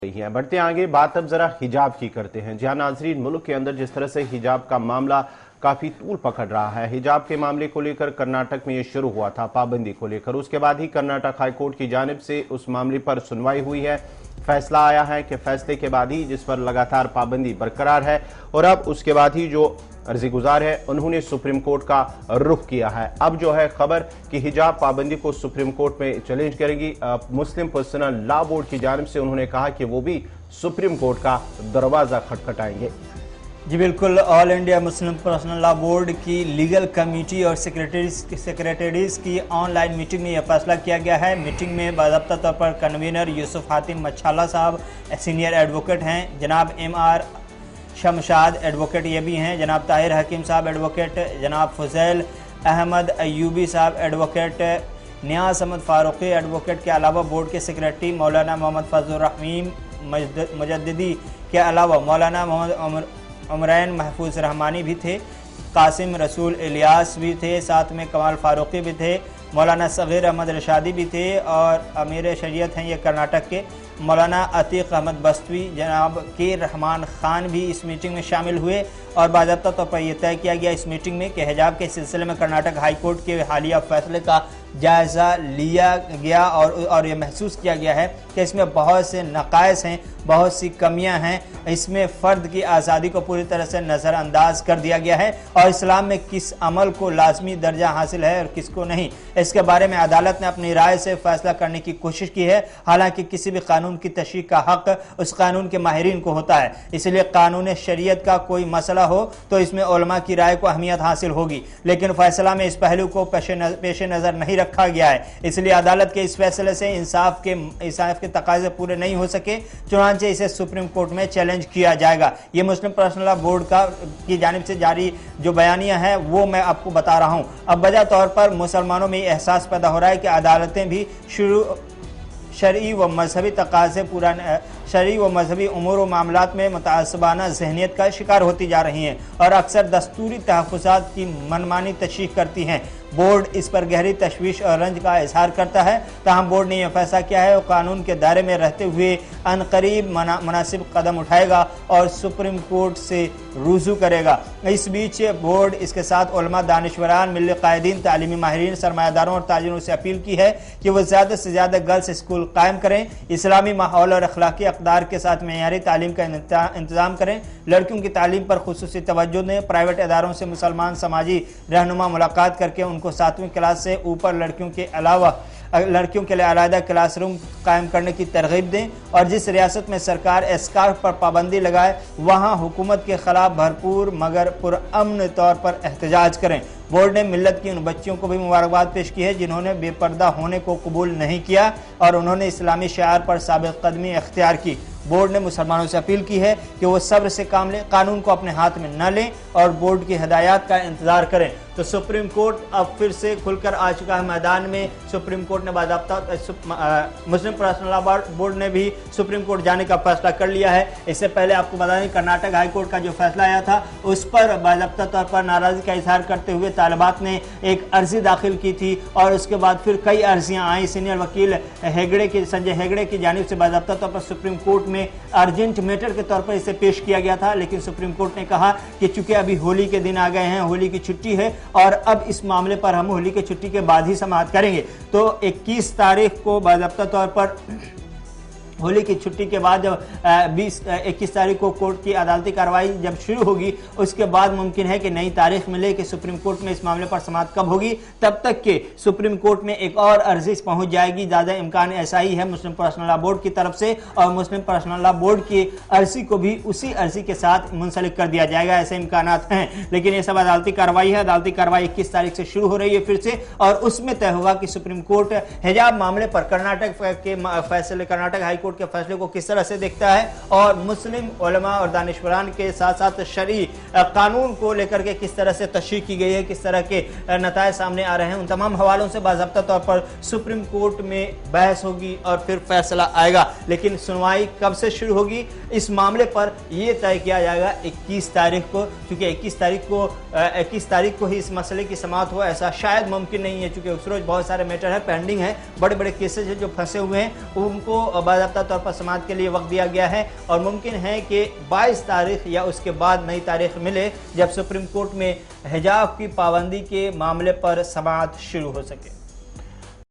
हैं। बढ़ते आगे, बात अब जरा हिजाब की करते हैं। जहां नाजरीन, मुल्क के अंदर जिस तरह से हिजाब का मामला काफी तूल पकड़ रहा है, हिजाब के मामले को लेकर कर्नाटक में ये शुरू हुआ था पाबंदी को लेकर। उसके बाद ही कर्नाटक हाईकोर्ट की जानिब से उस मामले पर सुनवाई हुई है, फैसला आया है कि फैसले के बाद ही जिस पर लगातार पाबंदी बरकरार है और अब उसके बाद ही जो अर्जी गुजार है उन्होंने सुप्रीम कोर्ट का रुख किया है। अब जो है खबर कि हिजाब पाबंदी को सुप्रीम कोर्ट में चैलेंज करेगी। मुस्लिम पर्सनल लॉ बोर्ड की जानिब से उन्होंने कहा कि वो भी सुप्रीम कोर्ट का दरवाजा खटखटाएंगे। जी बिल्कुल, all India Muslim personal law board की लीगल कमेटी और सेक्रेटरीज की ऑनलाइन मीटिंग में यह फैसला किया गया है। मीटिंग में बाज़ाब्ता तौर पर कन्वीनर यूसुफ हातिम मच्छाला साहब सीनियर एडवोकेट हैं, जनाब MR शमशाद एडवोकेट ये भी हैं, जनाब ताहिर हकीम साहब एडवोकेट, जनाब फुजैल अहमद अयूबी साहब एडवोकेट, नियाज अहमद फारूकी एडवोकेट के अलावा बोर्ड के सेक्रेटरी मौलाना मोहम्मद फजल रहीम मुजद्दिदी के अलावा मौलाना मोहम्मद उमरैन महफूज रहमानी भी थे, कासिम रसूल इलियास भी थे, साथ में कमाल फारूकी भी थे, मौलाना सगीर अहमद रशादी भी थे और अमीर शरीयत हैं ये कर्नाटक के मौलाना अतीक अहमद बस्तवी, जनाब के रहमान खान भी इस मीटिंग में शामिल हुए। और बाज़ाब्ता तौर पर यह तय किया गया इस मीटिंग में कि हिजाब के सिलसिले में कर्नाटक हाई कोर्ट के हालिया फैसले का जायज़ा लिया गया और यह महसूस किया गया है कि इसमें बहुत से नकाइस हैं, बहुत सी कमियां हैं, इसमें फ़र्द की आज़ादी को पूरी तरह से नज़रअंदाज कर दिया गया है और इस्लाम में किस अमल को लाजमी दर्जा हासिल है और किसको नहीं, इसके बारे में अदालत ने अपनी राय से फैसला करने की कोशिश की है। हालांकि किसी भी कानून की तशरीह का हक उस कानून के माहिरीन को होता है, इसलिए कानून शरीयत का कोई मसला हो तो इसमें उलमा की राय को अहमियत हासिल होगी, लेकिन फैसला में इस पहलू को पेश नज़र नहीं रखा गया है। इसलिए अदालत के इस फैसले से इंसाफ के तकाजे पूरे नहीं हो सके, चुनांचे इसे सुप्रीम कोर्ट में चैलेंज किया जाएगा। ये मुस्लिम पर्सनल लॉ बोर्ड की जानिब से जारी जो बयानियां हैं वो मैं आपको बता रहा हूं। अब वजह तौर पर मुसलमानों में एहसास पैदा हो रहा है कि अदालतें भी शरई व मजहबी तकाजे शरई व मजहबी उमूर व मामलात में मुतासबाना जहनीत का शिकार होती जा रही हैं और अक्सर दस्तूरी तहफ़्फ़ुज़ात की मनमानी तशरीह करती हैं। बोर्ड इस पर गहरी तशवीश और रंज का इजहार करता है। ताहम बोर्ड ने यह फैसला किया है और कानून के दायरे में रहते हुए अनकरीब मुनासिब कदम उठाएगा और सुप्रीम कोर्ट से रुजू करेगा। इस बीच बोर्ड इसके साथ उलमा, दानिशवरान, मिल्ली कायदीन, तालीमी माहिरीन, सरमायादारों और ताजिरों से अपील की है कि वह ज़्यादा से ज़्यादा गर्ल्स स्कूल कायम करें, इस्लामी माहौल और अखलाकी अक़दार के साथ मेयारी तालीम का इंतज़ाम करें, लड़कियों की तालीम पर खुसूसी तवज्जो दें, प्राइवेट इदारों से मुसलमान समाजी रहनुमा मुलाकात करके उनको 7वीं क्लास से ऊपर लड़कियों के लिए अलग क्लासरूम कायम करने की तरगीब दें और जिस रियासत में सरकार एस्कार्फ पर पाबंदी लगाए वहाँ हुकूमत के खिलाफ भरपूर मगर पुरअमन तौर पर एहतजाज करें। बोर्ड ने मिल्लत की उन बच्चियों को भी मुबारकबाद पेश की है जिन्होंने बेपर्दा होने को कबूल नहीं किया और उन्होंने इस्लामी शिआर पर साबित कदमी इख्तियार की। बोर्ड ने मुसलमानों से अपील की है कि वो सब्र से काम लें, कानून को अपने हाथ में न लें और बोर्ड की हिदायत का इंतजार करें। तो सुप्रीम कोर्ट अब फिर से खुलकर आ चुका है मैदान में। सुप्रीम कोर्ट ने बाज़ाब्ता मुस्लिम पर्सनल लॉ बोर्ड ने भी सुप्रीम कोर्ट जाने का फैसला कर लिया है। इससे पहले आपको बता दें कर्नाटक हाई कोर्ट का जो फैसला आया था उस पर बाज़ाब्ता तौर पर नाराज़गी का इजहार करते हुए तालिबात ने एक अर्जी दाखिल की थी और उसके बाद फिर कई अर्जियां आई। सीनियर वकील संजय हेगड़े की जानिब से बाज़ाब्ता तौर पर सुप्रीम कोर्ट में अर्जेंट मैटर के तौर पर इसे पेश किया गया था, लेकिन सुप्रीम कोर्ट ने कहा कि चूंकि अभी होली के दिन आ गए हैं, होली की छुट्टी है और अब इस मामले पर हम होली की छुट्टी के बाद ही समाअत करेंगे। तो 21 तारीख को बाज़ाब्ता तौर पर होली की छुट्टी के बाद जब 21 तारीख को कोर्ट की अदालती कार्रवाई जब शुरू होगी उसके बाद मुमकिन है कि नई तारीख मिले कि सुप्रीम कोर्ट में इस मामले पर समाअत कब होगी। तब तक के सुप्रीम कोर्ट में एक और अर्जी पहुंच जाएगी, ज़्यादा इम्कान ऐसा ही है मुस्लिम पर्सनल लॉ बोर्ड की तरफ से और मुस्लिम पर्सनल लॉ बोर्ड की अर्जी को भी उसी अर्जी के साथ मुंसलिक कर दिया जाएगा, ऐसे इम्कान हैं। लेकिन ये सब अदालती कार्रवाई है। अदालती कार्रवाई 21 तारीख से शुरू हो रही है फिर से और उसमें तय होगा कि सुप्रीम कोर्ट हिजाब मामले पर कर्नाटक हाई कोर्ट के फैसले को किस तरह से देखता है और मुस्लिम उलमा और दानिशवरान के साथ साथ शरई कानून को लेकर के किस तरह से तशरीह की गई है, किस तरह के नताए सामने आ रहे हैं, उन तमाम हवालों से बाज़ाब्ता तौर पर सुप्रीम कोर्ट में बहस होगी और फिर फैसला आएगा। लेकिन सुनवाई कब से शुरू होगी इस मामले पर यह तय किया जाएगा 21 तारीख को, क्योंकि 21 तारीख को ही इस मसले की समाअत हो ऐसा शायद मुमकिन नहीं है, क्योंकि उस रोज बहुत सारे मैटर है पेंडिंग है, बड़े बड़े केसेज है जो फंसे हुए हैं, उनको बाज़ाब्ता बाकायदा तौर पर समाअत के लिए वक्त दिया गया है और मुमकिन है कि 22 तारीख या उसके बाद नई तारीख मिले जब सुप्रीम कोर्ट में हिजाब की पाबंदी के मामले पर समाअत शुरू हो सके।